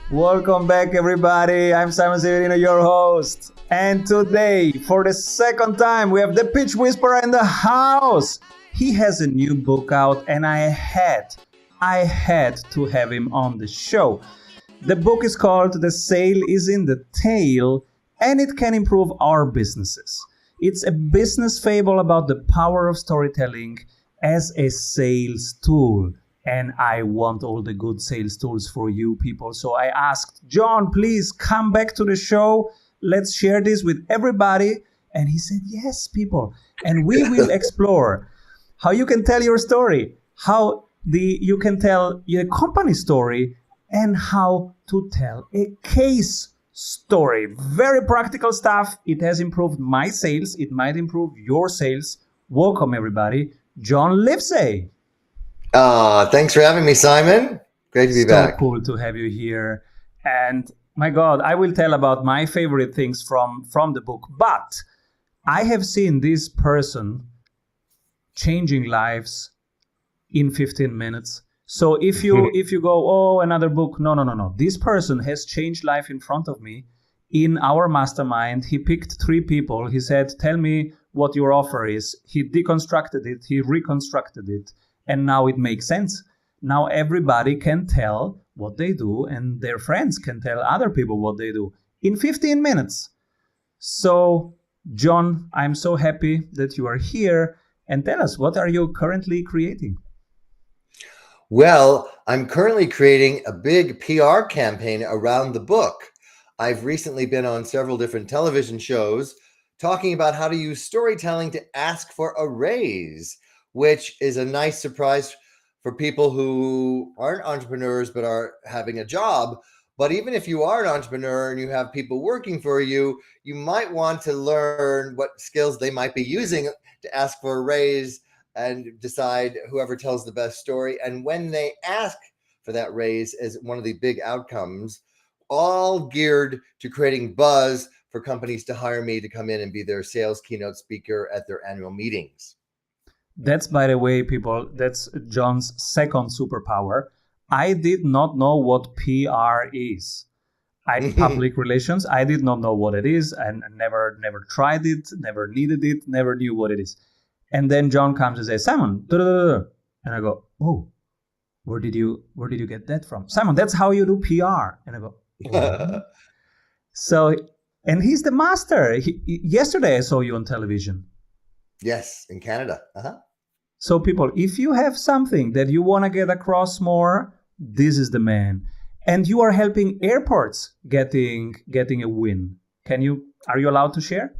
Welcome back, everybody. I'm Simon Severino, your host. And today, for the second time, we have the Pitch Whisperer in the house. He has a new book out, and I had to have him on the show. The book is called The Sale is in the Tail, and it can improve our businesses. It's a business fable about the power of storytelling as a sales tool. And I want all the good sales tools for you people. So I asked, John, please come back to the show. Let's share this with everybody. And he said, yes, people. And we will explore how you can tell your story, how you can tell your company story, and how to tell a case story. Very practical stuff. It has improved my sales. It might improve your sales. Welcome, everybody. John Livesay. Thanks for having me, Simon. Great to be back. So cool to have you here. And my God, I will tell about my favorite things from the book. But I have seen this person changing lives in 15 minutes. So if you go, oh, another book, no. This person has changed life in front of me. In our mastermind, he picked 3 people. He said, tell me what your offer is. He deconstructed it. He reconstructed it. And now it makes sense. Now everybody can tell what they do, and their friends can tell other people what they do in 15 minutes. So, John, I'm so happy that you are here. And tell us, what are you currently creating? Well, I'm currently creating a big PR campaign around the book. I've recently been on several different television shows talking about how to use storytelling to ask for a raise, which is a nice surprise for people who aren't entrepreneurs but are having a job. But even if you are an entrepreneur and you have people working for you, you might want to learn what skills they might be using to ask for a raise and decide whoever tells the best story. And when they ask for that raise as one of the big outcomes, all geared to creating buzz for companies to hire me to come in and be their sales keynote speaker at their annual meetings. That's, by the way, people, that's John's second superpower. I did not know what PR is. Public relations, I did not know what it is, and never tried it, never needed it, never knew what it is. And then John comes and says, Simon, and I go, oh, where did you get that from? Simon, that's how you do PR. And I go, oh. So, and he's the master. Yesterday I saw you on television. Yes, in Canada. So people, if you have something that you want to get across more, this is the man. And you are helping airports getting a win. Are you allowed to share?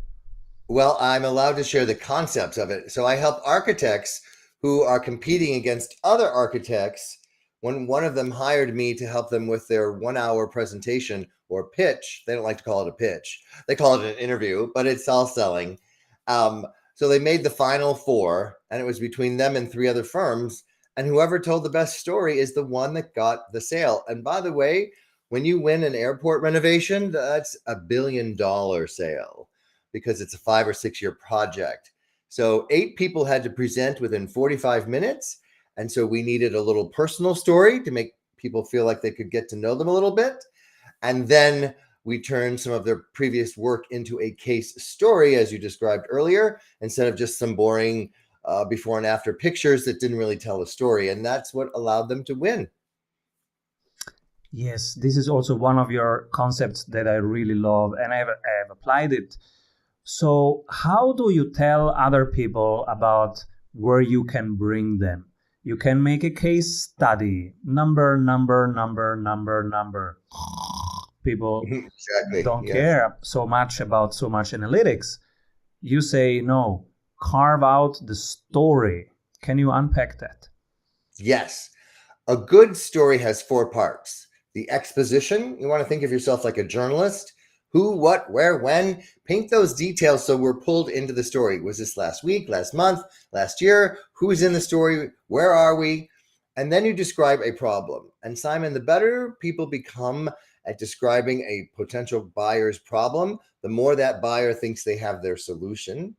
Well, I'm allowed to share the concepts of it. So I help architects who are competing against other architects. When one of them hired me to help them with their 1-hour presentation or pitch, they don't like to call it a pitch. They call it an interview, but it's all selling. So they made the final 4, and it was between them and 3 other firms. And whoever told the best story is the one that got the sale. And by the way, when you win an airport renovation, that's $1 billion sale because it's a 5 or 6 year project. So 8 people had to present within 45 minutes. And so we needed a little personal story to make people feel like they could get to know them a little bit. And then we turned some of their previous work into a case story, as you described earlier, instead of just some boring before and after pictures that didn't really tell a story. And that's what allowed them to win. Yes, this is also one of your concepts that I really love, and I have applied it. So how do you tell other people about where you can bring them? You can make a case study, number. People exactly. don't care so much about so much analytics. You say, no, carve out the story. Can you unpack that? Yes. A good story has 4 parts. The exposition, you want to think of yourself like a journalist. Who, what, where, when. Paint those details so we're pulled into the story. Was this last week, last month, last year? Who's in the story? Where are we? And then you describe a problem. And Simon, the better people become at describing a potential buyer's problem, the more that buyer thinks they have their solution.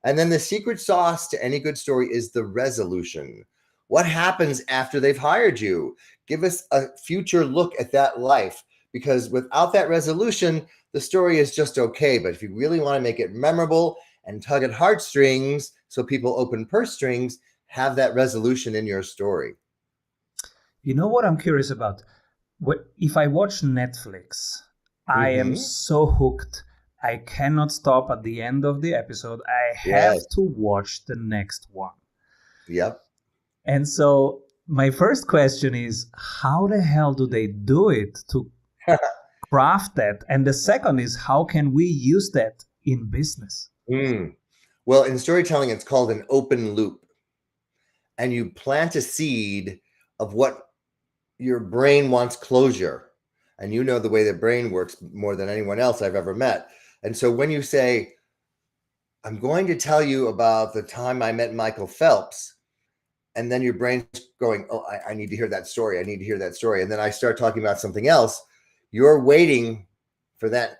And then the secret sauce to any good story is the resolution. What happens after they've hired you? Give us a future look at that life. because without that resolution, the story is just okay. But if you really want to make it memorable and tug at heartstrings so people open purse strings, have that resolution in your story. You know what I'm curious about? If I watch Netflix, I am so hooked. I cannot stop at the end of the episode. I have to watch the next one. Yep. And so my first question is, how the hell do they do it to craft that? And the second is, how can we use that in business? Well, in storytelling, it's called an open loop. And you plant a seed of what your brain wants closure. And you know the way the brain works more than anyone else I've ever met. And so when you say, I'm going to tell you about the time I met Michael Phelps, and then your brain's going, oh, I need to hear that story. I need to hear that story. And then I start talking about something else. You're waiting for that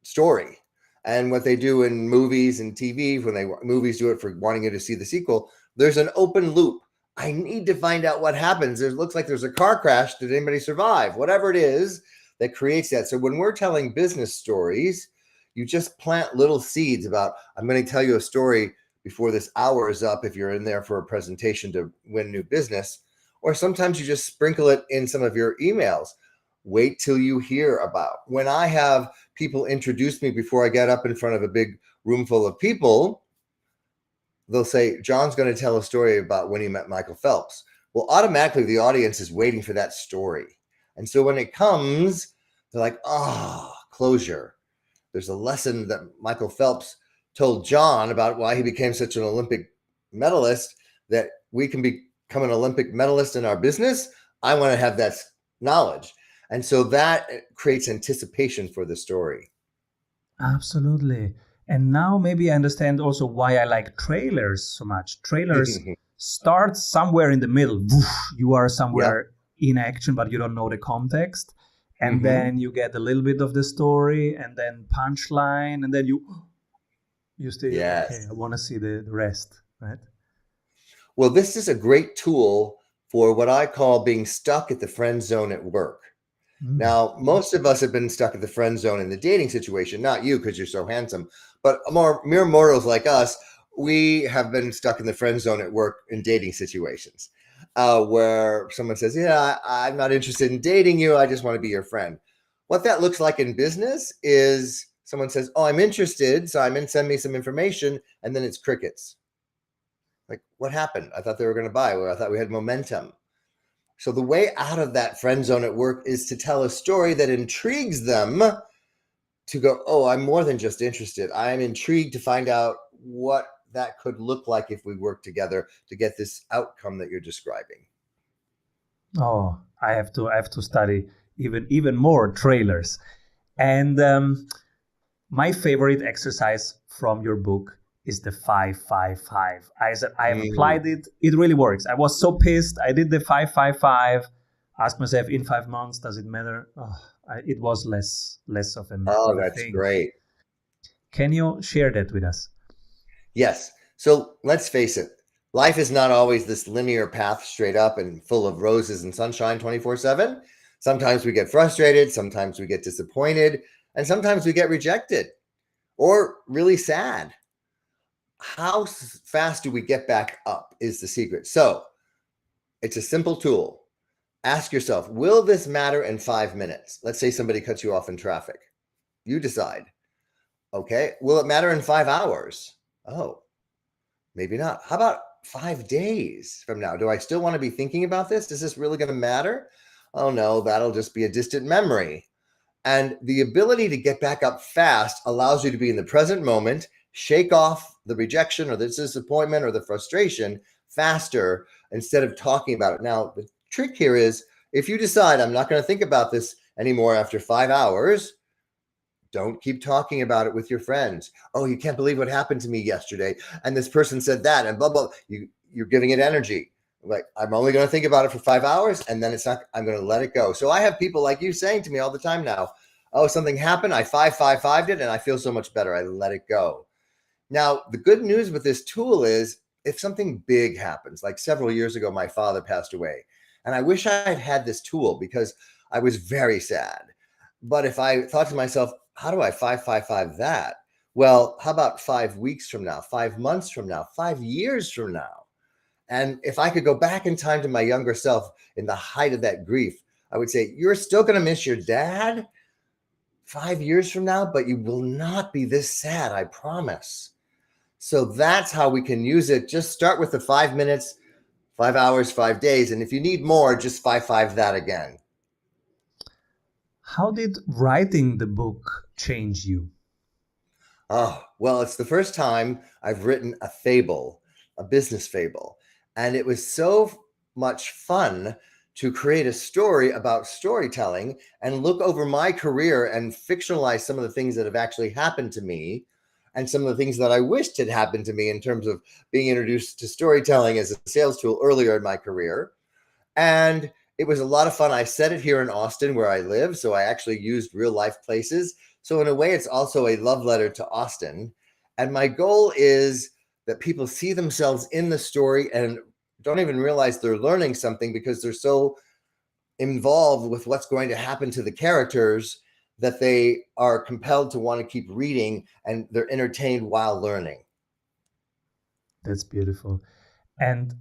story. And what they do in movies and TV, when movies do it for wanting you to see the sequel, there's an open loop. I need to find out what happens. It looks like there's a car crash. Did anybody survive? Whatever it is that creates that. So when we're telling business stories, you just plant little seeds about, I'm going to tell you a story before this hour is up if you're in there for a presentation to win new business. Or sometimes you just sprinkle it in some of your emails. Wait till you hear about. When I have people introduce me before I get up in front of a big room full of people, they'll say, John's going to tell a story about when he met Michael Phelps. Well, automatically the audience is waiting for that story. And so when it comes, they're like, closure. There's a lesson that Michael Phelps told John about why he became such an Olympic medalist, that we can become an Olympic medalist in our business. I want to have that knowledge. And so that creates anticipation for the story. Absolutely. And now maybe I understand also why I like trailers so much. Trailers start somewhere in the middle. You are somewhere in action, but you don't know the context. And then you get a little bit of the story, and then punchline, and then you still, okay, I want to see the rest, right? Well, this is a great tool for what I call being stuck at the friend zone at work. Now, most of us have been stuck at the friend zone in the dating situation, not you because you're so handsome, but mere mortals like us, we have been stuck in the friend zone at work in dating situations where someone says, I'm not interested in dating you. I just want to be your friend. What that looks like in business is someone says, I'm interested. Simon, send me some information. And then it's crickets. Like, what happened? I thought they were going to buy. Well, I thought we had momentum. So the way out of that friend zone at work is to tell a story that intrigues them to go, I'm more than just interested. I am intrigued to find out what that could look like if we work together to get this outcome that you're describing. Oh, I have to study even more trailers. And my favorite exercise from your book is the 5-5-5. I have applied it. It really works. I was so pissed. I did the 5-5-5. Asked myself, in 5 months, does it matter? It was less of an that's thing. Great. Can you share that with us? Yes. So let's face it. Life is not always this linear path straight up and full of roses and sunshine 24/7. Sometimes we get frustrated. Sometimes we get disappointed. And sometimes we get rejected or really sad. How fast do we get back up is the secret. So it's a simple tool. Ask yourself, will this matter in 5 minutes? Let's say somebody cuts you off in traffic. You decide. Okay. Will it matter in 5 hours? Oh, maybe not. How about 5 days from now? Do I still want to be thinking about this? Is this really going to matter? Oh no, that'll just be a distant memory. And the ability to get back up fast allows you to be in the present moment, shake off the rejection or the disappointment or the frustration faster instead of talking about it. Now, the trick here is if you decide I'm not going to think about this anymore after 5 hours, don't keep talking about it with your friends. Oh, you can't believe what happened to me yesterday. And this person said that and blah, blah. You're giving it energy. Like, I'm only going to think about it for 5 hours and then I'm going to let it go. So I have people like you saying to me all the time now, oh, something happened. I 5-5-5'd it and I feel so much better. I let it go. Now, the good news with this tool is if something big happens, like several years ago, my father passed away, and I wish I had had this tool because I was very sad. But if I thought to myself, how do I 555 that? Well, how about 5 weeks from now, 5 months from now, 5 years from now? And if I could go back in time to my younger self in the height of that grief, I would say, you're still going to miss your dad 5 years from now, but you will not be this sad, I promise. So that's how we can use it. Just start with the 5 minutes, 5 hours, 5 days. And if you need more, just 5 that again. How did writing the book change you? Oh, well, it's the first time I've written a fable, a business fable. And it was so much fun to create a story about storytelling and look over my career and fictionalize some of the things that have actually happened to me and some of the things that I wished had happened to me in terms of being introduced to storytelling as a sales tool earlier in my career. And it was a lot of fun. I set it here in Austin where I live. So I actually used real life places. So in a way, it's also a love letter to Austin. And my goal is that people see themselves in the story and don't even realize they're learning something because they're so involved with what's going to happen to the characters that they are compelled to want to keep reading and they're entertained while learning. That's beautiful. And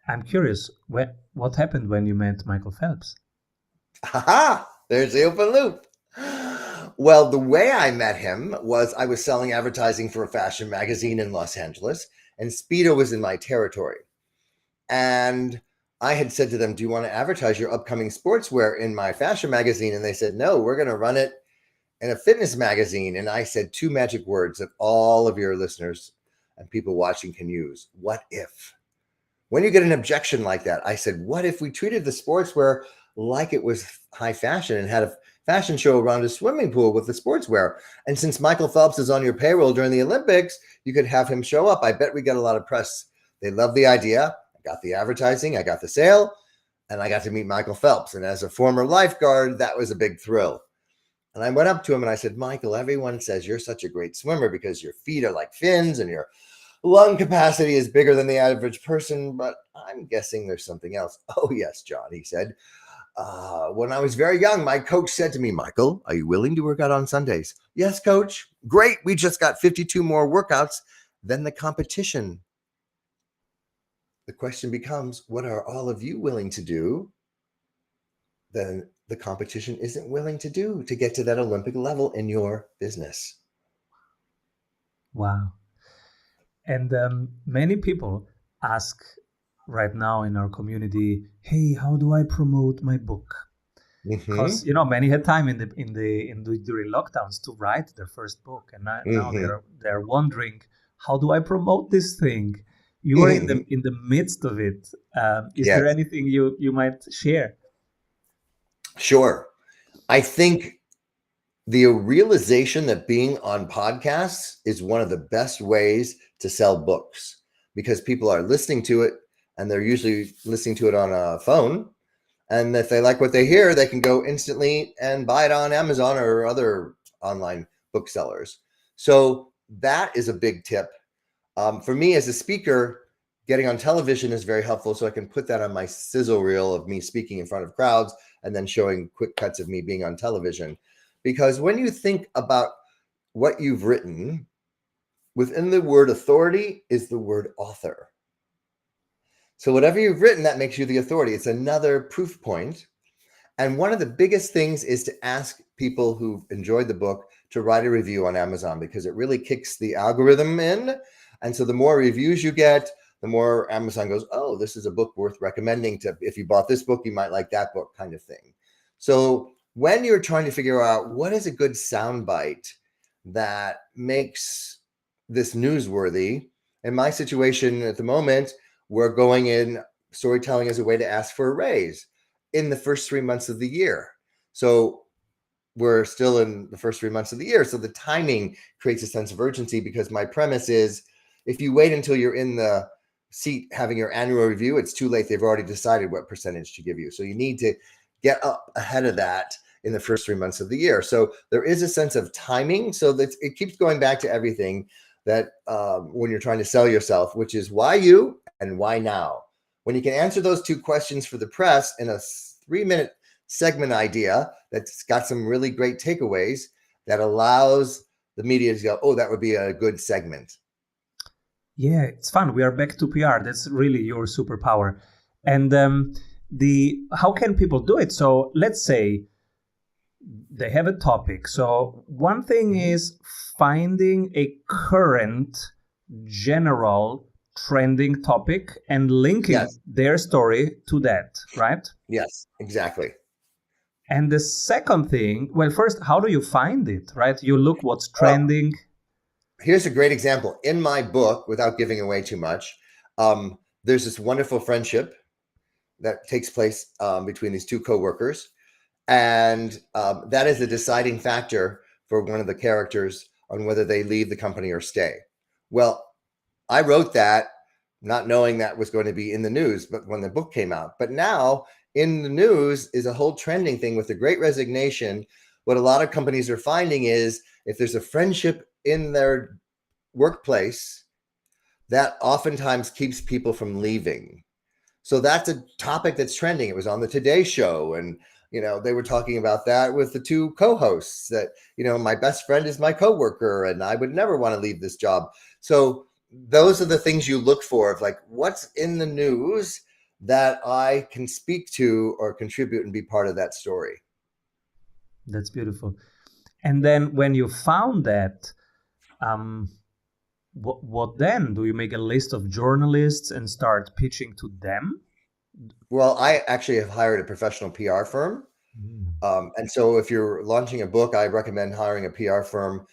I'm curious, what happened when you met Michael Phelps? Haha, there's the open loop. Well, the way I met him was I was selling advertising for a fashion magazine in Los Angeles, and Speedo was in my territory. And I had said to them, do you want to advertise your upcoming sportswear in my fashion magazine? And they said, no, we're going to run it in a fitness magazine. And I said 2 magic words that all of your listeners and people watching can use. What if? When you get an objection like that, I said, what if we treated the sportswear like it was high fashion and had a fashion show around a swimming pool with the sportswear? And since Michael Phelps is on your payroll during the Olympics, you could have him show up. I bet we got a lot of press. They love the idea. I got the advertising, I got the sale, and I got to meet Michael Phelps. And as a former lifeguard, that was a big thrill. And I went up to him and I said, Michael, everyone says you're such a great swimmer because your feet are like fins and your lung capacity is bigger than the average person, but I'm guessing there's something else. Oh, yes, John, he said. When I was very young, my coach said to me, Michael, are you willing to work out on Sundays? Yes, coach. Great. We just got 52 more workouts than the competition. The question becomes, what are all of you willing to do that the competition isn't willing to do to get to that Olympic level in your business? Wow. And many people ask right now in our community, hey, how do I promote my book? Because many had time during lockdowns to write their first book, and now they're wondering, how do I promote this thing? You are in the midst of it. Is there anything you might share? Sure. I think the realization that being on podcasts is one of the best ways to sell books because people are listening to it and they're usually listening to it on a phone. And if they like what they hear, they can go instantly and buy it on Amazon or other online booksellers. So that is a big tip. For me as a speaker, getting on television is very helpful. So I can put that on my sizzle reel of me speaking in front of crowds and then showing quick cuts of me being on television. Because when you think about what you've written, within the word authority is the word author. So whatever you've written, that makes you the authority. It's another proof point. And one of the biggest things is to ask people who enjoyed the book to write a review on Amazon because it really kicks the algorithm in. And so the more reviews you get, the more Amazon goes, oh, this is a book worth recommending to, if you bought this book, you might like that book kind of thing. So when you're trying to figure out what is a good soundbite that makes this newsworthy, in my situation at the moment, we're going in storytelling as a way to ask for a raise in the first 3 months of the year. So we're still in the first 3 months of the year. So the timing creates a sense of urgency because my premise is if you wait until you're in the seat having your annual review, it's too late. They've already decided what percentage to give you. So you need to get up ahead of that in the first 3 months of the year. So there is a sense of timing. So that it keeps going back to everything that when you're trying to sell yourself, which is why you and why now. When you can answer those two questions for the press in a 3-minute segment idea that's got some really great takeaways that allows the media to go, oh, that would be a good segment. Yeah, it's fun. We are back to PR. That's really your superpower. And how can people do it? So let's say they have a topic. So one thing is finding a current general trending topic and linking their story to that, right? Yes, exactly. And the second thing, well, first, how do you find it, right? You look what's trending. Here's a great example. In my book, without giving away too much, there's this wonderful friendship that takes place between these two coworkers. And that is a deciding factor for one of the characters on whether they leave the company or stay. Well, I wrote that not knowing that was going to be in the news, but when the book came out. But now in the news is a whole trending thing with the Great Resignation. What a lot of companies are finding is if there's a friendship in their workplace, that oftentimes keeps people from leaving. So that's a topic that's trending. It was on the Today Show, and they were talking about that with the two co-hosts that, my best friend is my coworker and I would never want to leave this job. So those are the things you look for, of like, what's in the news that I can speak to or contribute and be part of that story. That's beautiful. And then when you found that, what then? Do you make a list of journalists and start pitching to them? Well, I actually have hired a professional PR firm. And so if you're launching a book, I recommend hiring a PR firm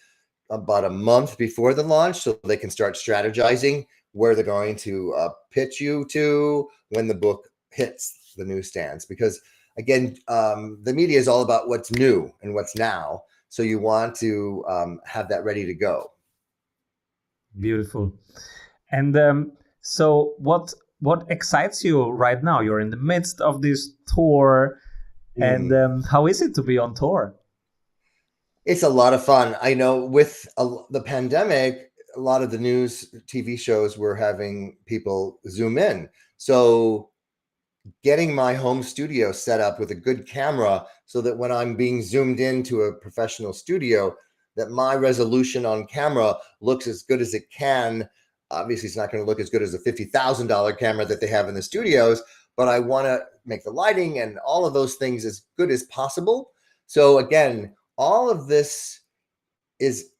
about a month before the launch so they can start strategizing where they're going to pitch you to when the book hits the newsstands. Because again, the media is all about what's new and what's now. So you want to have that ready to go. Beautiful. And so what excites you right now? You're in the midst of this tour. And how is it to be on tour? It's a lot of fun. I know with the pandemic, a lot of the news TV shows were having people Zoom in. So getting my home studio set up with a good camera so that when I'm being zoomed into a professional studio, that my resolution on camera looks as good as it can. Obviously, it's not going to look as good as a $50,000 camera that they have in the studios, but I want to make the lighting and all of those things as good as possible. So again, all of this is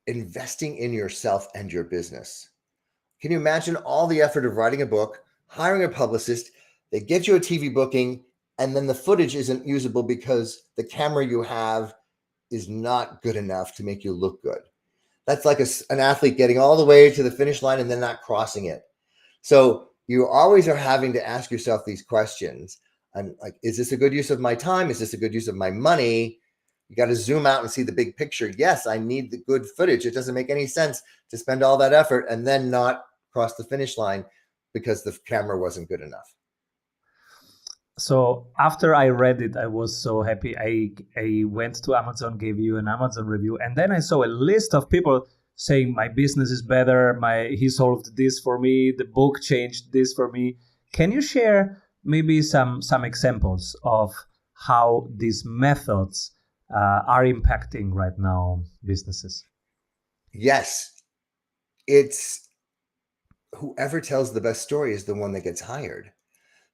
investing in yourself and your business. Can you imagine all the effort of writing a book, hiring a publicist, they get you a TV booking, and then the footage isn't usable because the camera you have is not good enough to make you look good. That's like an athlete getting all the way to the finish line and then not crossing it. So you always are having to ask yourself these questions. And like, is this a good use of my time? Is this a good use of my money? You got to zoom out and see the big picture. Yes, I need the good footage. It doesn't make any sense to spend all that effort and then not cross the finish line because the camera wasn't good enough. So after I read it, I was so happy. I went to Amazon, gave you an Amazon review, and then I saw a list of people saying my business is better, he solved this for me, the book changed this for me. Can you share maybe some examples of how these methods are impacting right now businesses? Yes. It's whoever tells the best story is the one that gets hired.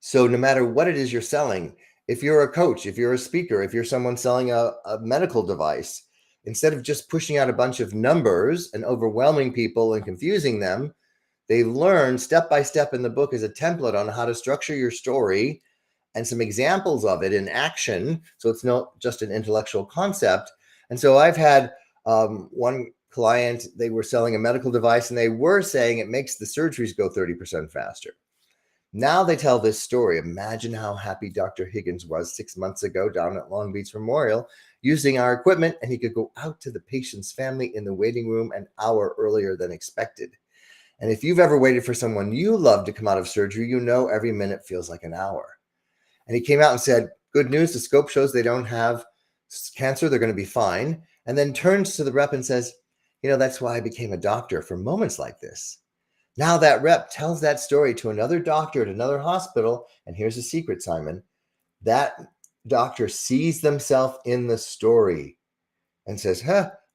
So no matter what it is you're selling, if you're a coach, if you're a speaker, if you're someone selling a medical device, instead of just pushing out a bunch of numbers and overwhelming people and confusing them, they learn step by step in the book as a template on how to structure your story and some examples of it in action. So it's not just an intellectual concept. And so I've had one client, they were selling a medical device and they were saying it makes the surgeries go 30% faster. Now they tell this story. Imagine how happy Dr. Higgins was 6 months ago down at Long Beach Memorial using our equipment, and he could go out to the patient's family in the waiting room an hour earlier than expected. And if you've ever waited for someone you love to come out of surgery, you know every minute feels like an hour. And he came out and said, good news, the scope shows they don't have cancer, they're going to be fine. And then turns to the rep and says, that's why I became a doctor, for moments like this. Now that rep tells that story to another doctor at another hospital. And here's a secret, Simon. that doctor sees themselves in the story and says,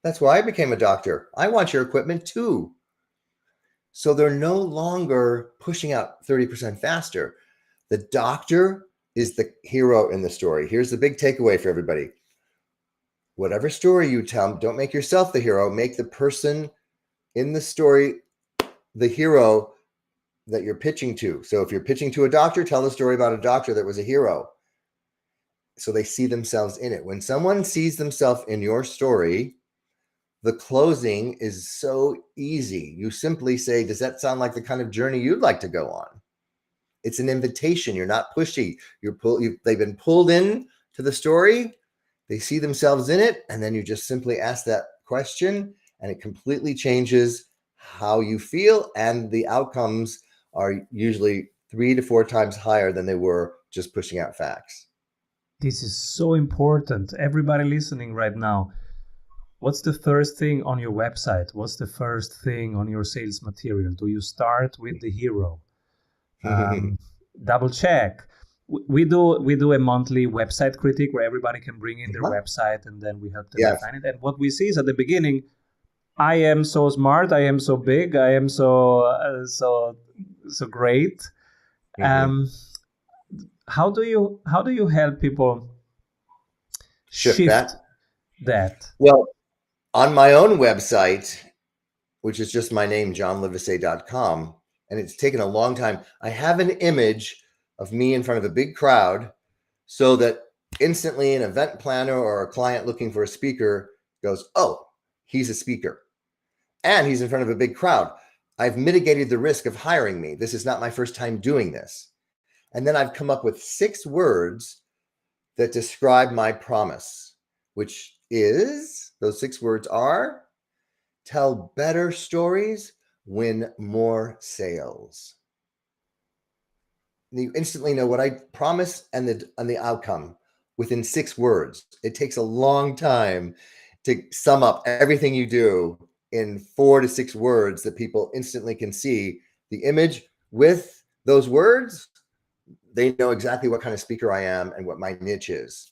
that's why I became a doctor. I want your equipment too. So they're no longer pushing out 30% faster. The doctor is the hero in the story. Here's the big takeaway for everybody. Whatever story you tell, don't make yourself the hero. Make the person in the story the hero that you're pitching to. So if you're pitching to a doctor, tell the story about a doctor that was a hero. So they see themselves in it. When someone sees themselves in your story, the closing is so easy. You simply say, does that sound like the kind of journey you'd like to go on? It's an invitation. You're not pushy. They've been pulled in to the story. They see themselves in it. And then you just simply ask that question and it completely changes how you feel. And the outcomes are usually 3 to 4 times higher than they were just pushing out facts. This is so important. Everybody listening right now, what's the first thing on your website? What's the first thing on your sales material? Do you start with the hero? Double check. We do a monthly website critique where everybody can bring in their website and then we help them define it. And what we see is at the beginning, I am so smart, I am so big, I am so great. How do you help people shift that? Well, on my own website, which is just my name, johnlivesay.com, and it's taken a long time, I have an image of me in front of a big crowd so that instantly an event planner or a client looking for a speaker goes, oh, he's a speaker. And he's in front of a big crowd. I've mitigated the risk of hiring me. This is not my first time doing this. And then I've come up with 6 words that describe my promise, which is, those 6 words are, tell better stories, win more sales. And you instantly know what I promise and the outcome within 6 words. It takes a long time to sum up everything you do in 4 to 6 words that people instantly can see the image with those words. They know exactly what kind of speaker I am and what my niche is.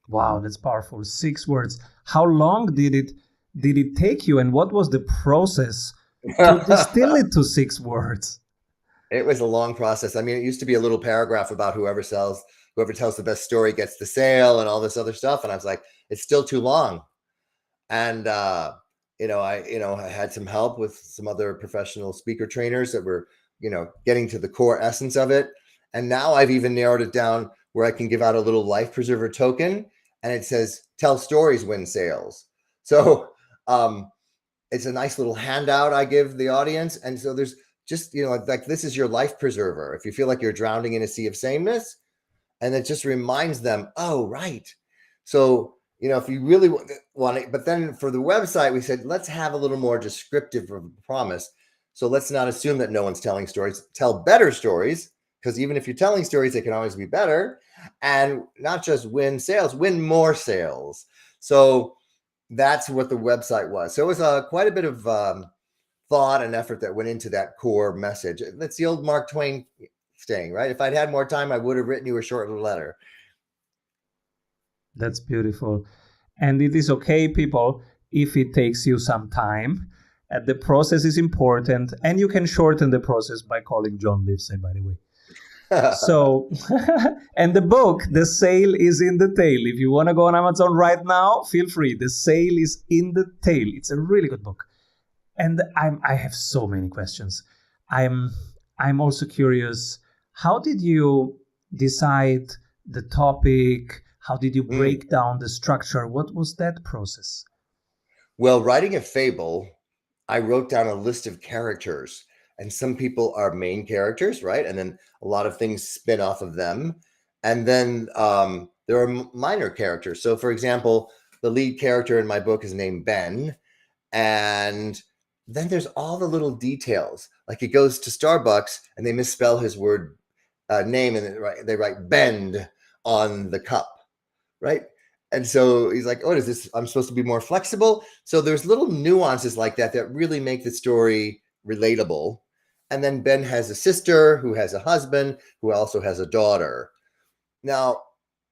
Wow, that's powerful. 6 words. How long did it take you, and what was the process to distill it to 6 words? It was a long process. I mean, it used to be a little paragraph about whoever tells the best story gets the sale and all this other stuff. And I was like, it's still too long. And I had some help with some other professional speaker trainers that were, getting to the core essence of it. And now I've even narrowed it down where I can give out a little life preserver token and it says, tell stories, win sales. So it's a nice little handout I give the audience. And so there's just, like this is your life preserver. If you feel like you're drowning in a sea of sameness, and it just reminds them, oh, right. So, if you really want it, but then for the website, we said, let's have a little more descriptive of a promise. So let's not assume that no one's telling stories. Tell better stories, because even if you're telling stories, they can always be better. And not just win sales, win more sales. So that's what the website was. So it was quite a bit of thought and effort that went into that core message. That's the old Mark Twain saying, right? If I'd had more time, I would have written you a short letter. That's beautiful. And it is okay, people, if it takes you some time. The process is important, and you can shorten the process by calling John Livesay, by the way. So, and the book, The Sale is in the Tail. If you want to go on Amazon right now, feel free. The Sale is in the Tail. It's a really good book. And I have so many questions. I'm also curious, how did you decide the topic? How did you break down the structure? What was that process? Well, writing a fable, I wrote down a list of characters, and some people are main characters, right? And then a lot of things spin off of them. And then there are minor characters. So for example, the lead character in my book is named Ben. And then there's all the little details. Like he goes to Starbucks and they misspell his word name and they write bend on the cup, right? And so he's like, oh, is this, I'm supposed to be more flexible. So there's little nuances like that that really make the story relatable. And then Ben has a sister who has a husband who also has a daughter. Now,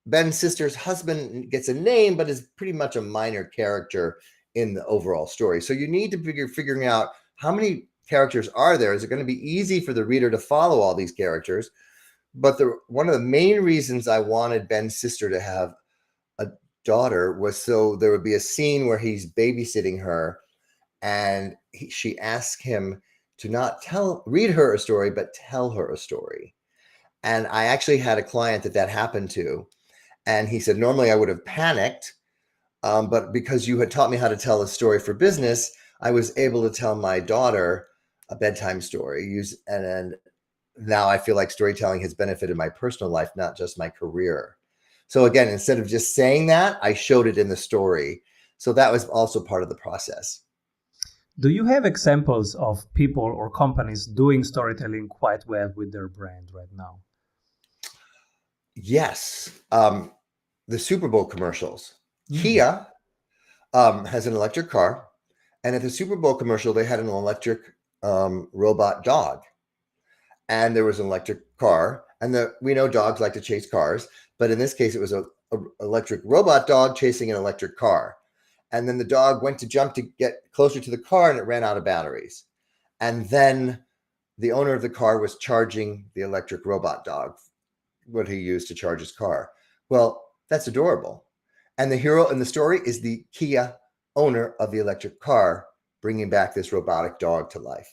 Ben's sister's husband gets a name, but is pretty much a minor character in the overall story. So you need to figuring out how many characters are there. Is it going to be easy for the reader to follow all these characters? But one of the main reasons I wanted Ben's sister to have a daughter was so there would be a scene where he's babysitting her, and she asks him to not read her a story, but tell her a story. And I actually had a client that happened to, and he said, normally I would have panicked, but because you had taught me how to tell a story for business, I was able to tell my daughter a bedtime story. And now I feel like storytelling has benefited my personal life, not just my career. So again, instead of just saying that, I showed it in the story. So that was also part of the process. Do you have examples of people or companies doing storytelling quite well with their brand right now? Yes. The Super Bowl commercials. Kia has an electric car, and at the Super Bowl commercial, they had an electric robot dog. And there was an electric car, and we know dogs like to chase cars, but in this case, it was a electric robot dog chasing an electric car. And then the dog went to jump to get closer to the car, and it ran out of batteries. And then the owner of the car was charging the electric robot dog what he used to charge his car. Well, that's adorable. And the hero in the story is the Kia owner of the electric car bringing back this robotic dog to life.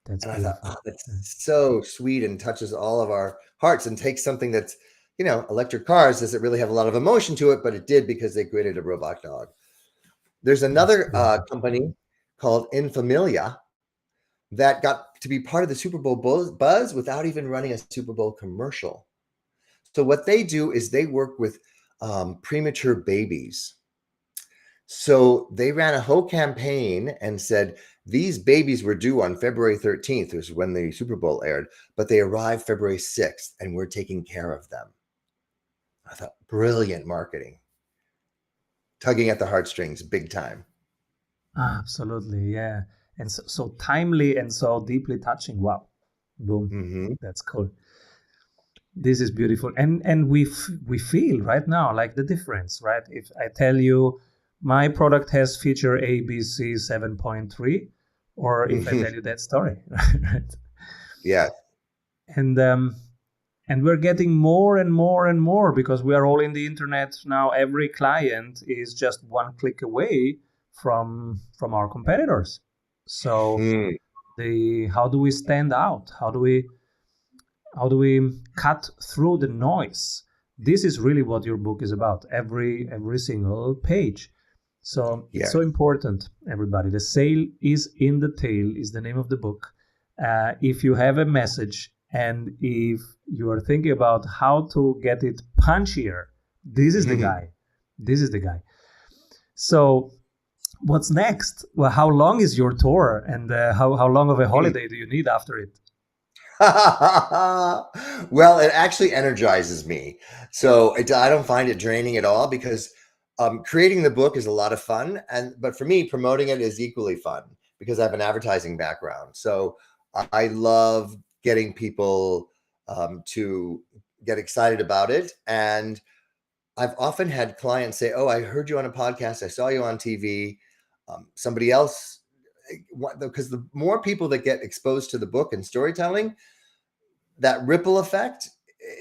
That's and beautiful. I thought, that's so sweet and touches all of our hearts and takes something that's, electric cars doesn't really have a lot of emotion to it, but it did because they created a robot dog. There's another company called Infamilia that got to be part of the Super Bowl buzz without even running a Super Bowl commercial. So what they do is they work with premature babies. So they ran a whole campaign and said, these babies were due on February 13th, which is when the Super Bowl aired, but they arrived February 6th, and we're taking care of them. I thought, brilliant marketing. Tugging at the heartstrings, big time. Absolutely, yeah. And so timely and so deeply touching. Wow. Boom. That's cool. This is beautiful. And we feel right now like the difference, right? If I tell you my product has feature ABC 7.3, or if I tell you that story, right? Yeah. And we're getting more and more and more because we are all in the internet now. Every client is just one click away from our competitors. So how do we stand out? How do we cut through the noise? This is really what your book is about. Every single page. So it's so important, everybody. The sale is in the tail is the name of the book. If you have a message and if you are thinking about how to get it punchier, this is the guy. This is the guy. So what's next? Well, how long is your tour, and how long of a holiday do you need after it? Well, it actually energizes me. So I don't find it draining at all because creating the book is a lot of fun. But for me, promoting it is equally fun because I have an advertising background. So I love getting people to get excited about it. And I've often had clients say, oh, I heard you on a podcast. I saw you on TV. Somebody else, because the more people that get exposed to the book and storytelling, that ripple effect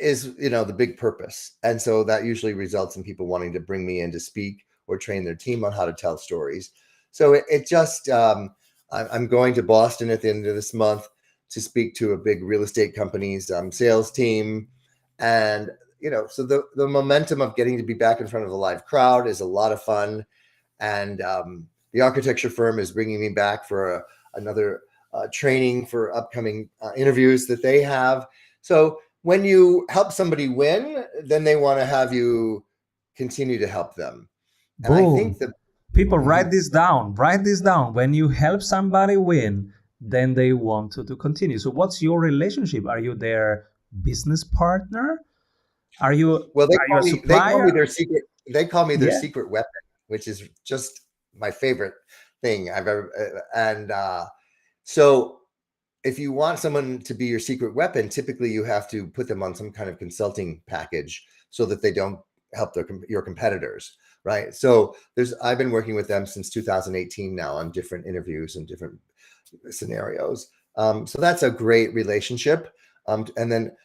is, the big purpose. And so that usually results in people wanting to bring me in to speak or train their team on how to tell stories. So it just, I'm going to Boston at the end of this month to speak to a big real estate company's sales team. And, so the momentum of getting to be back in front of a live crowd is a lot of fun. And the architecture firm is bringing me back for another training for upcoming interviews that they have. So when you help somebody win, then they want to have you continue to help them. And I think that people write this down. Write this down. When you help somebody win, then they want to continue. So what's your relationship? Are you their business partner? Are you? Well, they call me their secret. They call me their secret weapon, which is just my favorite thing I've ever. And so if you want someone to be your secret weapon, typically you have to put them on some kind of consulting package so that they don't help your competitors, right? So I've been working with them since 2018 now on different interviews and different scenarios. So that's a great relationship. And then,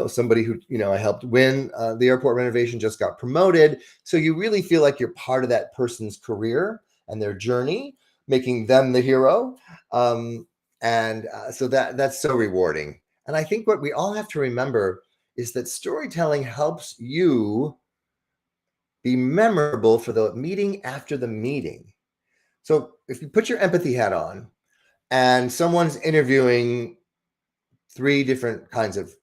somebody who, I helped win the airport renovation just got promoted. So you really feel like you're part of that person's career and their journey, making them the hero. So that's so rewarding. And I think what we all have to remember is that storytelling helps you be memorable for the meeting after the meeting. So if you put your empathy hat on and someone's interviewing 3 different kinds of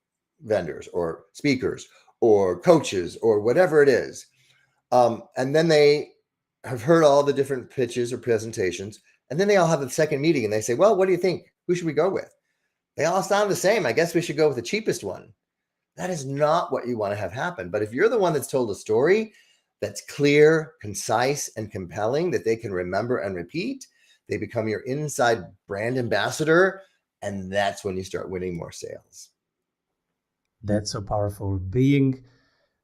vendors or speakers or coaches or whatever it is, and then they have heard all the different pitches or presentations, and then they all have the second meeting and they say, well, what do you think? Who should we go with? They all sound the same. I guess we should go with the cheapest one. That is not what you want to have happen. But if you're the one that's told a story that's clear, concise, and compelling that they can remember and repeat, they become your inside brand ambassador. And that's when you start winning more sales. That's so powerful. Being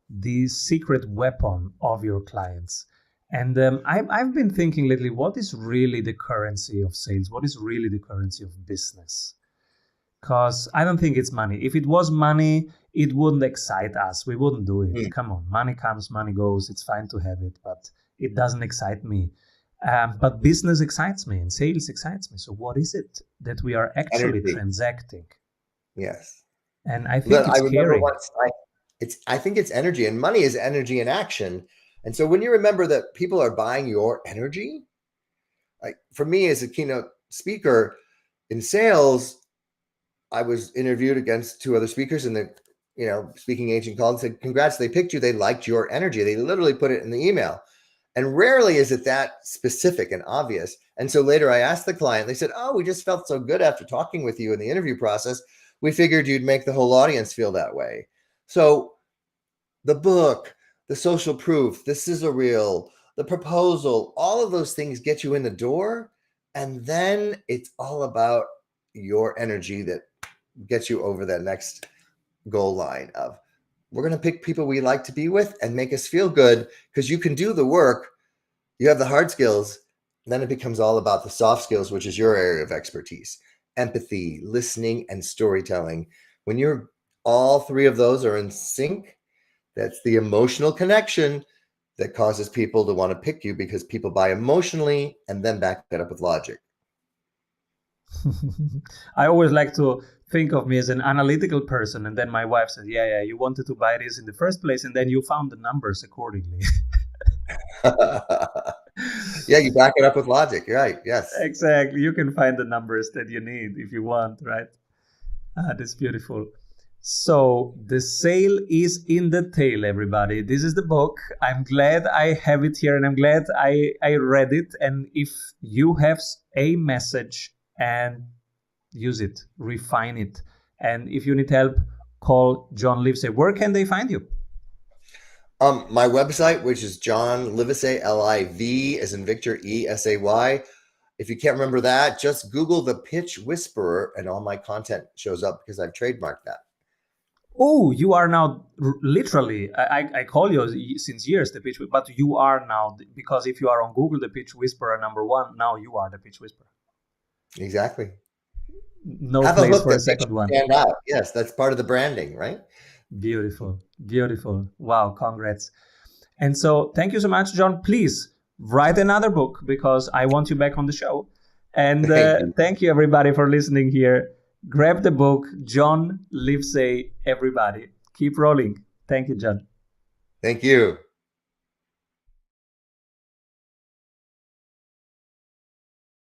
the secret weapon of your clients. And I've been thinking lately, what is really the currency of sales? What is really the currency of business? Because I don't think it's money. If it was money, it wouldn't excite us. We wouldn't do it. Come on, money comes, money goes. It's fine to have it, but it doesn't excite me. But business excites me and sales excites me. So what is it that we are actually transacting? Yes. And I think it's scary. I think it's energy, and money is energy in action. And so when you remember that people are buying your energy, like for me as a keynote speaker in sales, I was interviewed against 2 other speakers, and the speaking agent called and said, congrats, they picked you. They liked your energy. They literally put it in the email. And rarely is it that specific and obvious. And so later I asked the client, they said, oh, we just felt so good after talking with you in the interview process. We figured you'd make the whole audience feel that way. So the book, the social proof, the sizzle reel, the proposal, all of those things get you in the door. And then it's all about your energy that gets you over that next goal line of, we're going to pick people we like to be with and make us feel good, because you can do the work. You have the hard skills. Then it becomes all about the soft skills, which is your area of expertise: empathy, listening, and storytelling. When all 3 of those are in sync, that's the emotional connection that causes people to want to pick you, because people buy emotionally and then back that up with logic. I always like to think of me as an analytical person. And then my wife said, yeah, you wanted to buy this in the first place, and then you found the numbers accordingly. Yeah, you back it up with logic. You're right. Yes. Exactly. You can find the numbers that you need if you want, right? That's beautiful. So the sale is in the tail, everybody. This is the book. I'm glad I have it here, and I'm glad I read it. And if you have a message, and use it, refine it. And if you need help, call John Livesay. Where can they find you? My website, which is John Livesay, Liv as in Victor, ESAY. If you can't remember that, just Google The Pitch Whisperer and all my content shows up, because I've trademarked that. Oh, you are now literally, I call you since years The Pitch Whisperer, but you are now, because if you are on Google The Pitch Whisperer #1, now you are The Pitch Whisperer. Exactly. No place for a second one. Stand out. Yes, that's part of the branding, right? Beautiful. Wow, congrats. And so thank you so much, John. Please write another book, because I want you back on the show. And thank you, everybody, for listening here. Grab the book, John Livesay, everybody. Keep rolling. Thank you, John. Thank you.